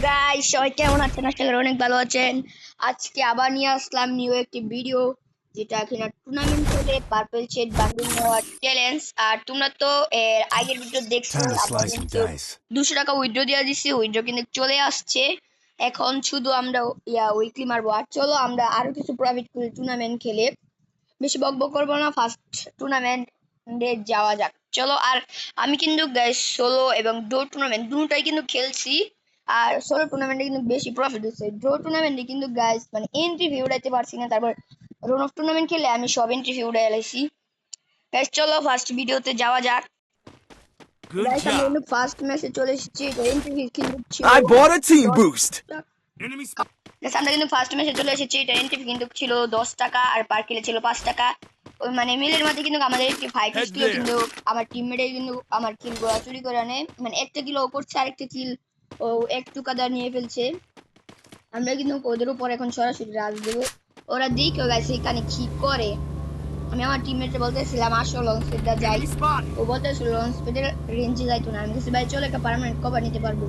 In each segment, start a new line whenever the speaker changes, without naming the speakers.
Guys সবাই কেমন আছেন? আশা করি অনেক ভালো আছেন। আজকে আবার নিয়ে আসলাম নিউ একটি ভিডিও, যেটা কিনা টুর্নামেন্ট খেলে পার্পল শেড বান্ডিল নেওয়ার চ্যালেঞ্জ। আর তোমরা তো এর আগের ভিডিও দেখছো,
Time to
আমরা
slice some
কিন্তু
dice.
200 টাকা উইথড্র দিয়ে দিছি, উইথড্র কিন্তু চলে আসছে। এখন শুধু আমরা উইকলি মারবো। আর চলো আমরা আরো কিছু প্রফিট করে টুর্নামেন্ট খেলে বেশি বকবক করবো না, ফার্স্ট টুর্নামেন্টে যাওয়া যাক। চলো। আর আমি কিন্তু গাইস সোলো এবং ডো টুর্নামেন্ট দুটোই কিন্তু খেলছি। আর সোলো টুর্নামেন্টে কিন্তু বেশি প্রফিট হচ্ছে। ডো টুর্নামেন্টে কিন্তু গাইস মানে এন্ট্রি ফি উঠাইতে পারছি না। তারপর রন অফ টুর্নামেন্ট খেলে আমি সব এন্ট্রি ফি উঠাই এলাইছি। গাইস চলো ফার্স্ট ভিডিওতে যাওয়া যাক।
Good
গাইস আমরা
job.
কিন্তু ফার্স্ট ম্যাচে চলে এসেছি। এন্ট্রি ফি কিন্তু ছিল
I bought a team
10
boost.
টাকা।
Enemy spot.
গাইস আমরা কিন্তু ফার্স্ট ম্যাচে চলে এসেছি। এটা এন্ট্রি ফি কিন্তু ছিল 10 টাকা আর পার কিলে ছিল 5 টাকা। ওই মানে মিলের মধ্যে কিন্তু আমাদের একটি ফাইট
Head
ছিল,
there.
কিন্তু আমার টিমমেটে কিন্তু আমার কিল গুলো চুরি করে আনে। মানে একটা কিল ও করছে, আরেকটা কিল ও একটু কাদা নিয়ে ফেলছে। আমরা কিন্তু ওদের উপর এখন সরাসরি রাজ দেব। ওরা দেখো গাইস এখানে কি করে। আমি আমার টিমমেটে বলতেছিলাম আসো লঞ্চ প্যাডটা যাই।
Enemy spot.
ও বলতেছিল লঞ্চ প্যাডের রেঞ্জে যাইতো না। আমি বলছি ভাই চলো একটা পার্মানেন্ট কভার নিতে পারবো।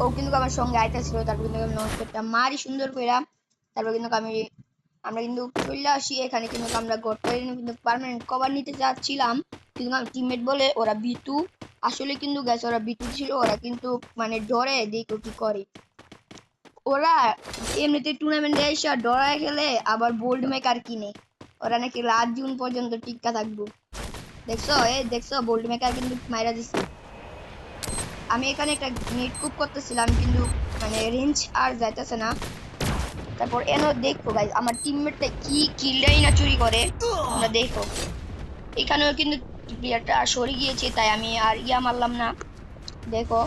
ও কিন্তু আমার সঙ্গে আইতাছিল। তারপর কিন্তু আমি লঞ্চ প্যাডটা মারি সুন্দর কইরা। তারপর কিন্তু আমরা কিন্তু চলে আসি। এখানে কিন্তু আমরা গড়টা কিন্তু পার্মানেন্ট কভার নিতে যাচ্ছিলাম, কিন্তু আমার টিমমেট বলে ওরা বিটু। আসলে কিন্তু গ্যাস ওরা বিটু ছিল। ওরা কিন্তু মানে ডরে দেখো কি করে। ওরা এমনিতে টুর্নামেন্টে এসে ডরায় খেলে, আবার বোল্ড মেকার কিনে। ওরা নাকি রাত জুন পর্যন্ত টিকা থাকবো। দেখছো দেখছো বোল্ড মেকার কিন্তু মাইরা দিছে। আমি এখানে একটা নেট কুপ করতেছিলাম, কিন্তু মানে রেঞ্জ আর যাইতেছে না। তারপর এনো দেখো গাইস আমার টিমমেটটা কি কিলটাই না চুরি করে, তোমরা দেখো। এখানেও কিন্তু প্লেয়ারটা সরে গিয়েছে, তাই আমি আর মারলাম না। দেখো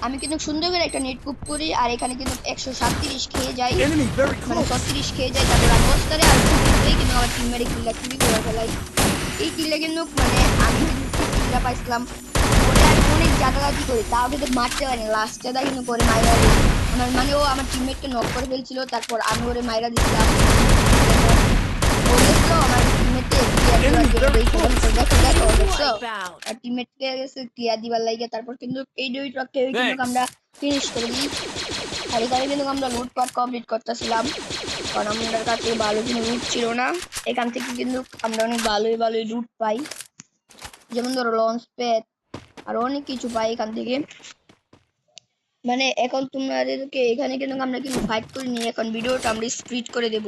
আমি কিন্তু সুন্দর করে একটা নেট কুপ করি, আর এখানে কিন্তু 137 খেয়ে যাই,
Enemy very
মানে
close.
36 খেয়ে যাই। তারপর আমি বস্তারে আর কিন্তু আমার টিমমেটে কিলটা চুরি করে ফেলাই। এই কিলটা কিন্তু মানে আমি কিন্তু কিলটা পাইছিলাম। ওটা আমি অনেক জাগাজাগি করি, তাও কিন্তু মারতে পারিনি। লাস্টে দা কিন্তু করে মাইরা দিই। আমার মানে ও আমার টিমমেটকে নক করে ফেলছিল, তারপর আমি ওরে মাইরা দিছিলাম। ও দেখলো আমার টিমমেটকে ক্লিয়ার দেওয়ার
Enemy
জন্য
very
দেখো
close.
দেখো দেখো দেখছো
Wipeout.
আর টিমমেটকে গেছে ক্লিয়ার দিবার লাগে। তারপর কিন্তু এই দুইটাকে কিন্তু
Thanks.
আমরা ফিনিশ করে দিই। আর এখানে কিন্তু আমরা লুটপাট কমপ্লিট করতেছিলাম, কারণ আমাদের কাছে ভালো কোনো লুট ছিল না। এখান থেকে কিন্তু আমরা অনেক ভালোই লুট পাই, যেমন ধরো লঞ্চ প্যাড আর অনেক কিছু পাই এখান থেকে। মানে এখন তোমাদেরকে এখানে কিন্তু আমরা কিন্তু ফাইট করে নিয়ে এখন ভিডিওটা আমরা স্প্লিট করে দেব।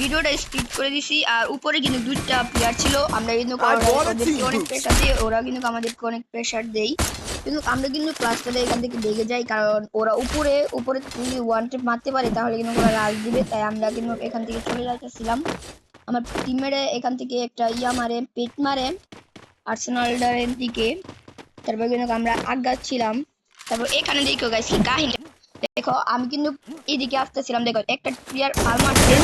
ভিডিওটা স্প্লিট করে দিছি। আর উপরে কিন্তু দুইটা প্লেয়ার ছিল, আমরা কিন্তু
I bought a
ওদেরকে
team
অনেক
boost.
প্রেসার দিই, ওরা কিন্তু আমাদেরকে অনেক প্রেসার দেই। কিন্তু আমরা কিন্তু ক্লাসটাতে এখান থেকে দেখে যাই, কারণ ওরা উপরে যদি ওয়ান টেপ মারতে পারে তাহলে কিন্তু ওরা রাজ দিবে। তাই আমরা কিন্তু এখান থেকে চলে যাইতেছিলাম। আমার টিমমেটে এখান থেকে একটা মারে, পেট মারে আর্সেনালের দিকে। তারপর কিন্তু আমরা আগাচ্ছিলাম। তারপর এখানে দেখো গাইস কি কাহিনী। দেখো আমি কিন্তু এদিকে আসতেছিলাম, দেখো একটা প্লেয়ার ফাল মারছে,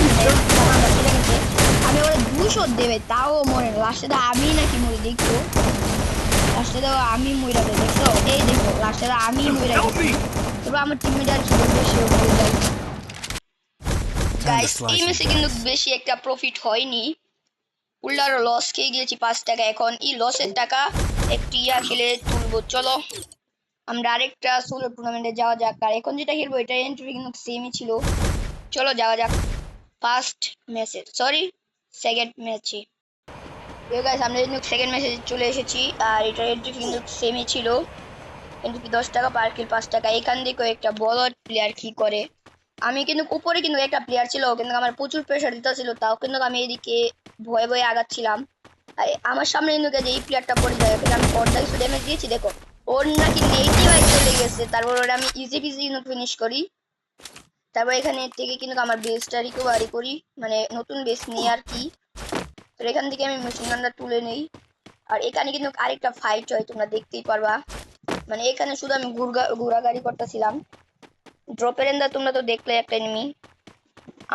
আমি ওরা 200 দেবে তাও মরে না। লাস্টে আমি নাকি মরে দেখছো, লাস্টে আমি মরে যাবে দেখছো। এই দেখো লাস্টে আমি মরে
Help
গেছি।
me.
তারপর আমার টিমমেট আর কি বলবে, সেও মরে যায়।
Time to
গাইস এই
slice some
ম্যাচে কিন্তু
dice.
বেশি একটা প্রফিট হয়নি, উল্টার লস খেয়ে গিয়েছি 5 টাকা। এখন এই লসের টাকা একটি খেলে তুলবো। চলো আমরা আরেকটা সোলো টুর্নামেন্টে যাওয়া যাক। আর এখন যেটা খেলবো এটা এন্ট্রি কিন্তু সেমই ছিল। চলো যাওয়া যাক ফার্স্ট ম্যাচে, সরি সেকেন্ড ম্যাচে। গাইস আমরা কিন্তু সেকেন্ড ম্যাচে চলে এসেছি। আর এটা এন্ট্রি কিন্তু সেমই ছিল, কিন্তু কি 10 টাকা পার কিল 5 টাকা। এখান থেকে একটা বড় প্লেয়ার কি করে, আমি কিন্তু উপরে কিন্তু একটা প্লেয়ার ছিল, কিন্তু আমার প্রচুর প্রেসার দিতেছিল, তাও কিন্তু আমি এদিকে ভয়ে আগাচ্ছিলাম। আর আমার সামনে কিন্তু যে এই প্লেয়ারটা পড়ে যায়, ওকে আমি অর্ধেক কিছু ড্যামেজ দিয়েছি। দেখো ওর নাকি নেগেটিভ আই চলে গেছে। তারপর ওরা আমি ইজি পিজি কিন্তু ফিনিশ করি। তারপর এখানে থেকে কিন্তু আমার বেসটা রিকভারি করি, মানে নতুন বেস নিয়ে আর কি। তো এখান থেকে আমি মেশিন গানটা তুলে নেই। আর এখানে কিন্তু আরেকটা ফাইট হয়, তোমরা দেখতেই পারবা। মানে এখানে শুধু আমি ঘোরাঘুরি করতেছিলাম। ড্রপের এন্ডার তোমরা তো দেখলে একটা এনিমি।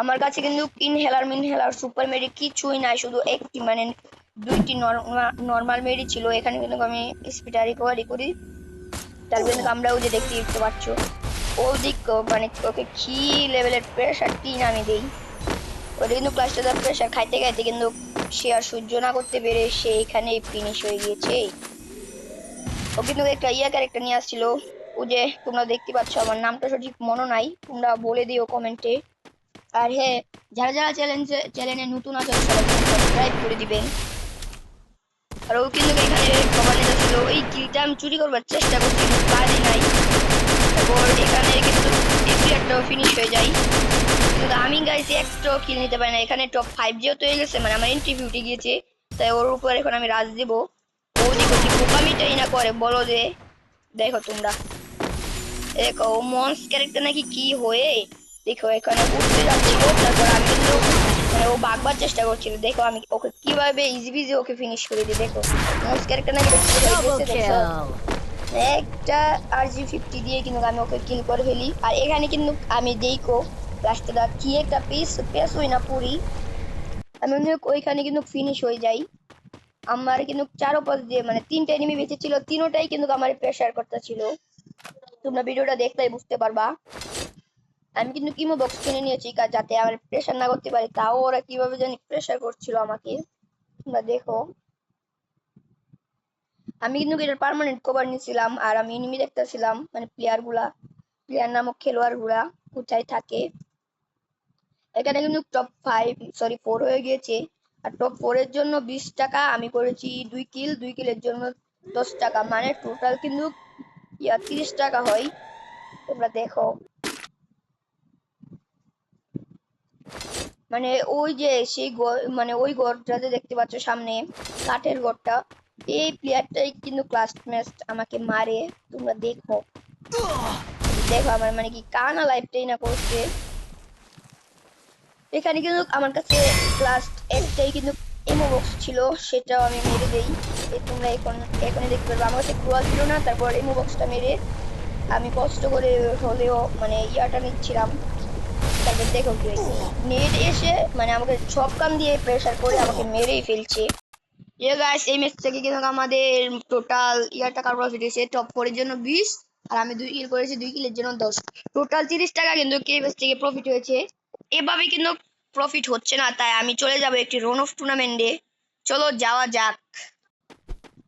আমার কাছে কিন্তু ইনহেলার সুপার মেডি কিছুই নাই, শুধু একটি মানে দুইটি নর্মাল মেডি ছিল। এখানে কিন্তু আমি স্পিড রিকভারি করি। তারপর কিন্তু আমরা ওই যে দেখতে পাচ্ছ ও দিক মানে ওকে কি লেভেলের প্রেসার টিন আমি দেই। ওটা কিন্তু ক্লাসটা প্রেসার খাইতে খাইতে কিন্তু সে আর সহ্য না করতে পেরে সে এখানেই ফিনিশ হয়ে গিয়েছে। ও কিন্তু একটা ক্যারেক্টার নিয়ে আসছিল, ও যে তোমরা দেখতে পাচ্ছ, আমার নামটা সঠিক মনে নাই, তোমরা বলে দিও কমেন্টে। আর হ্যাঁ, যারা যারা চ্যানেলে নতুন আছেন সবাই সাবস্ক্রাইব করে দিবেন। আর ও কিন্তু এখানে কভার নিতে ছিল, ওই কিলটা আমি চুরি করবার চেষ্টা করছি কিন্তু পারি নাই। তারপর এখানে কিন্তু এই প্লেয়ারটাও ফিনিশ হয়ে যায়, কিন্তু আমি গাইস একটাও কিল নিতে পারি না। এখানে টপ 5 যেহেতু হয়ে গেছে, মানে আমার ইন্টারভিউ উঠে গিয়েছে, তাই ওর উপর এখন আমি রাজ দেব। ও দেখো কি বোকামিটাই না করে বলো যে, দেখো তোমরা দেখো ও মন্স ক্যারেক্টার নাকি কি হয়ে দেখো এখানে উঠতে যাচ্ছিল, তারপর আমি কিন্তু মানে ও ভাগবার চেষ্টা করছিল, দেখো আমি ওকে কিভাবে ইজি বিজি ওকে ফিনিশ করে দিই। দেখো মন্স ক্যারেক্টার নাকি
Double
দেখছো
kill.
একটা RG50 দিয়ে কিন্তু আমি ওকে কিল করে ফেলি। আর এখানে কিন্তু আমি দেখো লাস্টটা কি একটা পেস হই না পুরি, আমি কিন্তু ওইখানে কিন্তু ফিনিশ হয়ে যাই। আমার কিন্তু চারোপাশ দিয়ে মানে 3টা এনিমি বেঁচে ছিল, তিনোটাই কিন্তু আমার প্রেসার করতে ছিল। তোমরা ভিডিওটা দেখলেই বুঝতে পারবা। আমি কিন্তু কিমো বক্স কিনে নিয়েছি যাতে আমার প্রেসার না করতে পারি, তাও ওরা কিভাবে জানি প্রেসার করছিল আমাকে। তোমরা দেখো আমি কিন্তু এটার পার্মানেন্ট কভার নিয়েছিলাম, আর আমি এনিমি দেখতেছিলাম মানে প্লেয়ার নামক খেলোয়াড় গুলা কোথায় থাকে। এখানে কিন্তু টপ 4 হয়ে গিয়েছে। আর টপ 4 এর জন্য 20 টাকা, আমি করেছি 2 কিলের জন্য 10 টাকা, মানে টোটাল কিন্তু 30 টাকা হয়। তোমরা দেখো মানে ওই যে সেই মানে ওই ঘরটাতে দেখতে পাচ্ছ সামনে কাঠের ঘরটা, এই প্লেয়ারটাই কিন্তু ক্লাস ম্যাচ আমাকে মারে। তোমরা দেখো দেখো আমার মানে কি কানা লাইফটাই না করছে। এখানে কিন্তু আমার কাছে লাস্ট একটাই কিন্তু এমো বক্স ছিল, সেটাও আমি মেরে দেই। তোমরা এখনই দেখতে পারবে আমার কাছে ক্রুয়াল ছিল না, তারপর এমো বক্সটা মেরে আমি কষ্ট করে হলেও মানে ইয়াটা নিচ্ছিলাম। তারপর দেখো কি হয়েছে, নেট এসে মানে আমাকে সব কান দিয়ে প্রেসার করে আমাকে মেরেই ফেলছে। গাইস এই ম্যাচ থেকে কিন্তু আমাদের টোটাল টাকা প্রফিট হয়েছে। টপ 4 এর জন্য 20, আর আমি 2 কিল করেছি, 2 কিলের জন্য 10, টোটাল 30 টাকা কিন্তু কে ম্যাচ থেকে প্রফিট হয়েছে। এভাবে কিন্তু প্রফিট হচ্ছে না, তাই আমি চলে যাব একটি রন অফ টুর্নামেন্টে। চলো যাওয়া যাক।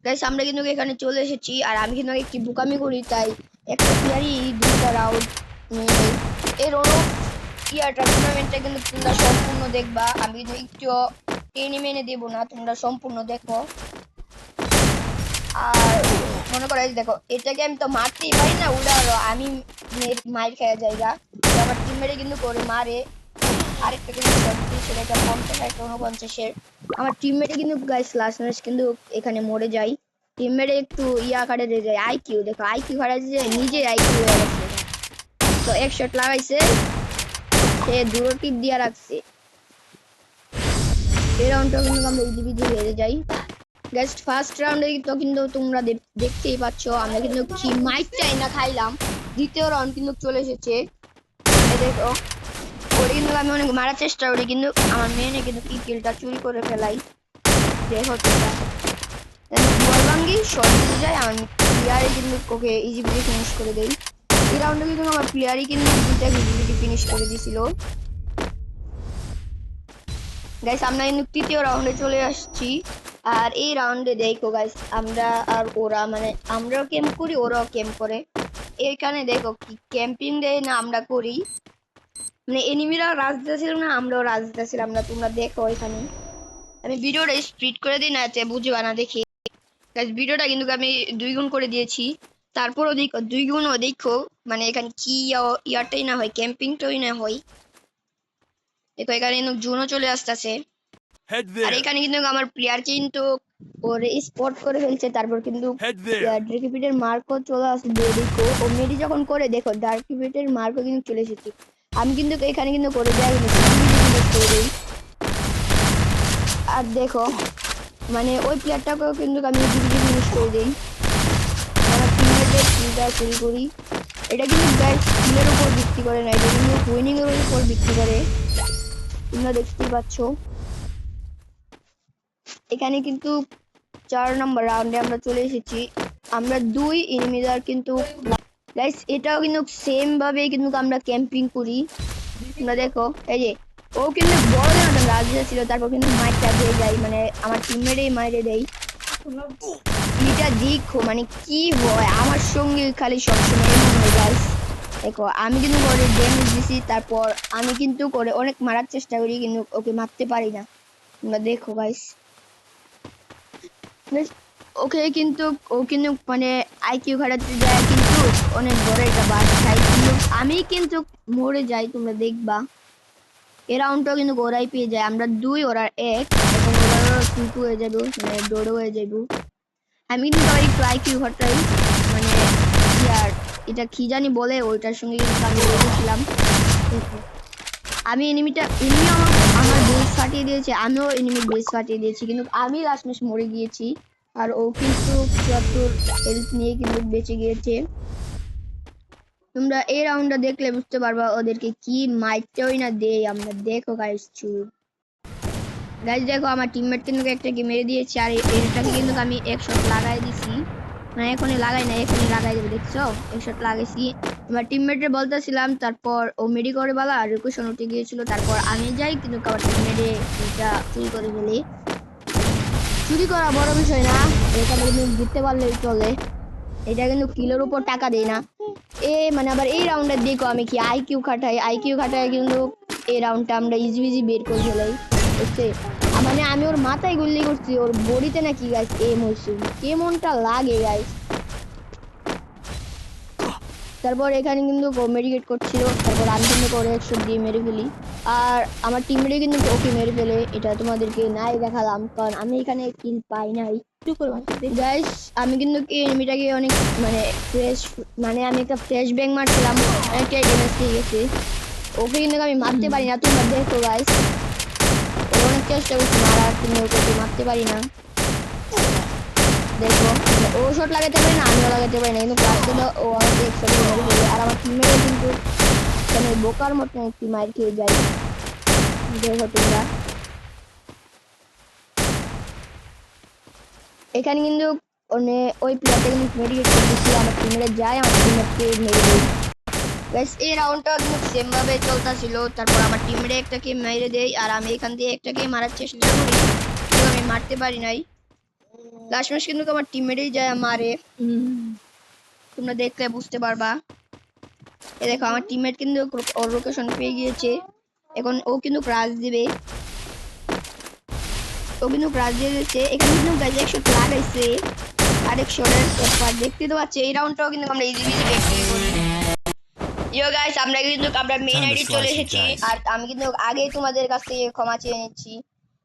গাইস আমরা কিন্তু এখানে চলে এসেছি, আর আমি কিন্তু একটি বোকামি করি, তাই একটা প্লেয়ারই 2টা রাউন্ড এই রন অফ টুর্নামেন্টটা কিন্তু তোমরা সম্পূর্ণ দেখবা, আমি কিন্তু একটু টেনে মেনে দেবো না, তোমরা সম্পূর্ণ দেখো। আর মনে করো দেখো এটাকে আমি তো মারতেই পারি না, উড়ালো আমি মার খেয়ে জায়গা, আমার টিমমেটে কিন্তু করে মারে। আরেকটা কিন্তু সেটা 50 একটা 49-এর, আমার টিমমেটে কিন্তু গাইস লাস্ট ম্যাচ কিন্তু এখানে মরে যায়। টিমমেটে একটু কাটে দিয়ে যায় আইকিউ, দেখো আইকিউ হারাইছে যে নিজে আইকিউ হয়ে গেছে। তো এক শট লাগাইছে, সে দুটো টিপ দিয়ে রাখছে। এই রাউন্ডটা কিন্তু আমরা ইজিবিজি হেরে যাই। গাইস ফার্স্ট রাউন্ডে তো কিন্তু তোমরা দেখতেই পাচ্ছ আমরা কিন্তু কি মাইকটাই না খাইলাম। দ্বিতীয় রাউন্ড কিন্তু চলে এসেছে, এই দেখো ওরে কিন্তু আমি অনেক মারার চেষ্টা করি, কিন্তু আমার মেয়ে কিন্তু কি কিলটা চুরি করে ফেলাই। দেখো তোমরা বল ভাঙ্গি শট দিতে যায়, আমার প্লেয়ারে কিন্তু ওকে ইজিবিজি ফিনিশ করে দেই। এই রাউন্ডে কিন্তু আমার প্লেয়ারই কিন্তু দুইটা ইজিবিজি ফিনিশ করে দিয়েছিল। গাইস আমরা কিন্তু তৃতীয় রাউন্ডে চলে আসছি, আর এই রাউন্ডে দেখো গাইস আমরা আর ওরা মানে আমরাও ক্যাম্প করি ওরাও ক্যাম্প করে। এখানে দেখো কি ক্যাম্পিং দেয় না আমরা করি, মানে এনিমিরা রাজদা ছিল না আমরাও রাজদা ছিলাম না। তোমরা দেখো এখানে আমি ভিডিওটা স্পিড করে দিই না এতে বুঝবা না দেখি। গাইস ভিডিওটা কিন্তু আমি 2 গুণ করে দিয়েছি, তারপরও দেখো 2 গুণও দেখো মানে এখানে কি ইয়ারটাই না হয়, ক্যাম্পিংটাই না হয়। দেখো এখানে কিন্তু জুনও চলে আসতেছে,
Head
আর
there.
এখানে কিন্তু আমার প্লেয়ার কিন্তু ওরে স্পট করে ফেলছে, তারপর কিন্তু
Head there.
ডার্কিপিটের মার্কও চলে আসছে। দেখো ও মেডি যখন করে দেখো ডার্কিপিটের মার্কও কিন্তু চলে এসেছে। আমি কিন্তু এখানে কিন্তু করে যাই করে দেই। আর দেখো মানে ওই প্লেয়ারটাকেও কিন্তু আমি ডিভিডি ফিনিশ করে দেই। আমার টিমমেটদের কিলটা চুরি করি। এটা কিন্তু গাইস স্কিলের উপর ভিত্তি করে না, এটা কিন্তু উইনিং এর উপর ভিত্তি করে, তোমরা দেখতেই পাচ্ছ। এখানে কিন্তু 4 নম্বর রাউন্ডে আমরা চলে এসেছি, আমরা 2 এনিমিদার কিন্তু গাইস এটাও কিন্তু সেম ভাবে কিন্তু আমরা ক্যাম্পিং করি। তোমরা দেখো এই যে ও কিন্তু বড় না রাজা ছিল, তারপর কিন্তু মাইরটা দিয়ে যায় মানে আমার টিমমেটই মাইরে দেয়। কিটা দেখো মানে কি হয় আমার সঙ্গে খালি সবসময় এমন হয় গাইস। দেখো আমি কিন্তু করে ড্যামেজ দিছি, তারপর আমি কিন্তু করে অনেক মারার চেষ্টা করি কিন্তু ওকে মারতে পারি না। তোমরা দেখো গাইস, ওকে কিন্তু ও কিন্তু মানে আইকিউ খাটাতে যায় কিন্তু অনেক বড় একটা বাস খাই, কিন্তু আমি কিন্তু মরে যাই। তোমরা দেখবা এই রাউন্ডটাও কিন্তু ওরাই পেয়ে যায়, আমরা 2 ওরা 1, এখন ওরা 2 হয়ে যাবে, মানে ডোডো হয়ে যাবে। আমি কিন্তু আবার একটু আইকিউ ঘটাই, মানে ইয়ার এটা কি জানি বলে ওইটার সঙ্গে কিন্তু আমি লেগেছিলাম। আমি এনিমি আমার বেস ফাটিয়ে দিয়েছে, আমিও এনিমির বেস ফাটিয়ে দিয়েছি, কিন্তু আমি লাস্ট ম্যাচ মরে গিয়েছি। আর ও কিন্তু 74 হেলথ নিয়ে কিন্তু বেঁচে গিয়েছে। তোমরা এই রাউন্ডটা দেখলে বুঝতে পারবা ওদেরকে কি মাইরতেই না দেই আমরা। দেখো গাইস গাইস দেখো আমার টিমমেট কিন্তু একটাকে মেরে দিয়েছে, আর এটাকে কিন্তু আমি এক শট লাগাই দিছি, মানে এখনই লাগাই না, এখনই লাগাই দেবো। দেখছো এক শট লাগাইছি। আমার টিমমেটে বলতেছিলাম, তারপর ও মেডি করে বালা রিকুশন উঠে গিয়েছিল, তারপর আমি যাই কিন্তু আবার টিমমেটে এটা চুরি করে ফেলি। চুরি করা বড় বিষয় না, এটা কিন্তু জিততে পারলেই চলে, এটা কিন্তু কিলোর উপর টাকা দেই না। মানে আবার এই রাউন্ডে দেখো আমি কি আইকিউ খাটাই কিন্তু এই রাউন্ডটা আমরা ইজি ইজি বের করে ফেলাই। বুঝছে মানে আমি ওর মাথায় গুল্লি করছি, ওর বডিতে নাকি গাইস এম হইছে, কেমনটা লাগে গাইস। তারপর এখানে কিন্তু মেডিকেট করছিল, তারপর আমি কিন্তু করে 100 দিয়ে মেরে ফেলি, আর আমার টিমমেটে কিন্তু ওকে মেরে ফেলে। এটা তোমাদেরকে নাই দেখালাম কারণ আমি এখানে কিল পাই নাই গাইস। আমি কিন্তু এনিমিটাকে অনেক মানে ফ্রেশ, মানে আমি একটা ফ্রেশ ব্যাং মারছিলাম, অনেকটাই ড্যামেজ খেয়ে গেছে। ওকে কিন্তু আমি মারতে পারি না। তোমরা দেখো গাইস, ও অনেক চেষ্টা করছি মারার, কিন্তু ওকে মারতে পারি না। দেখো ও শট লাগাতে পারে না, আমিও লাগাতে পারি না, কিন্তু লাস্টে ও আমাকে একসাথে মেরে ফেলে, আর আমার টিমমেটে কিন্তু মানে বোকার মতো একটি মার খেয়ে যায়। দেখো তোমরা এখানে কিন্তু মানে ওই প্লেয়ারটা কিন্তু মেডিকেট করতেছিল, আমার টিমমেটে যায় আমার টিমমেটকে মেরে দেয়। গাইস এই রাউন্ডটা কিন্তু সেম ভাবে চলতেছিল, তারপর আমার টিমমেটে একটাকে মেরে দেয়, আর আমি এখান দিয়ে একটাকে মারার চেষ্টা করি কিন্তু আমি মারতে পারি নাই। লাস্ট ম্যাচ কিন্তু আমার টিমমেটেই যায় মারে, তোমরা দেখলে বুঝতে পারবা। এই দেখো আমার টিমমেট কিন্তু ওর লোকেশন পেয়ে গিয়েছে, এখন ও কিন্তু ক্রাশ দিবে, ও কিন্তু ক্রাশ দিয়ে দিয়েছে। এখানে কিন্তু গাইজ 100 লাগাইছে, আরেক শটের ব্যাপার দেখতে তো পাচ্ছি। এই রাউন্ডটাও কিন্তু আমরা ইজি ইজি ভিক্টরি করি। ইয়ো গাইস আমরা কিন্তু আমরা মেইন
Time to
আইডি চলে
slice and
এসেছি,
dice.
আর আমি কিন্তু আগেই তোমাদের কাছ থেকে ক্ষমা চেয়ে নিচ্ছি।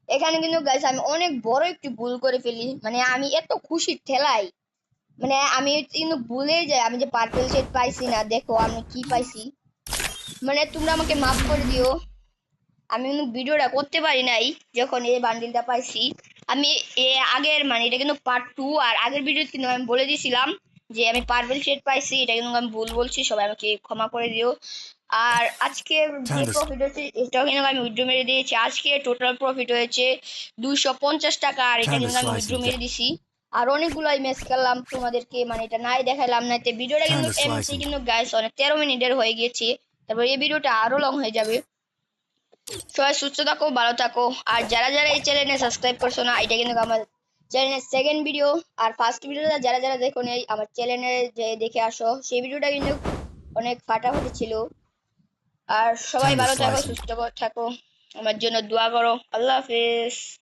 এখানে কিন্তু গাইস আমি অনেক বড় একটি ভুল করে ফেলি, মানে আমি এত খুশি ঠেলাই, মানে আমি কিন্তু ভুলে যাই আমি যে পার্পল সেট পাইছি না। দেখো আমি কি পাইছি, মানে তোমরা আমাকে মাফ করে দিও, আমি কিন্তু ভিডিওটা করতে পারি নাই যখন এই বান্ডিলটা পাইছি। আমি আগের মানে এটা কিন্তু পার্ট 2, আর আগের ভিডিওতে কিন্তু আমি বলে দিয়েছিলাম যে আমি পার্পল শেড পাইছি, এটা কিন্তু আমি ভুল বলছি, সবাই আমাকে ক্ষমা করে দিও। আর আজকে যে
Time to
প্রফিট হয়েছে এটাও কিন্তু আমি উইথড্র মেরে দিয়েছি। আজকে টোটাল প্রফিট হয়েছে 250 টাকা, আর এটা
Time to
কিন্তু আমি
slice
উইথড্র
and
মেরে
dice.
দিছি। আর অনেকগুলাই ম্যাচ খেললাম তোমাদেরকে, মানে এটা নাই দেখাইলাম না, তে ভিডিওটা
Time
কিন্তু
to slice
এমনিতেই
and
কিন্তু গাইস অনেক 13 মিনিটের হয়ে গিয়েছে, তারপর এই ভিডিওটা আরো লং হয়ে যাবে। সবাই সুস্থ থাকো, ভালো থাকো, আর যারা যারা এই চ্যানেলে সাবস্ক্রাইব করছো না, এটা কিন্তু আমার চ্যানেলের সেকেন্ড ভিডিও, আর ফার্স্ট ভিডিওটা যারা যারা দেখো নেই আমার চ্যানেলে যে দেখে আসো, সেই ভিডিওটা কিন্তু অনেক ফাটাফাটি ছিল। আর সবাই
time to
ভালো থাকো,
slice and
সুস্থ থাকো, আমার জন্য দোয়া করো। আল্লাহ হাফেজ।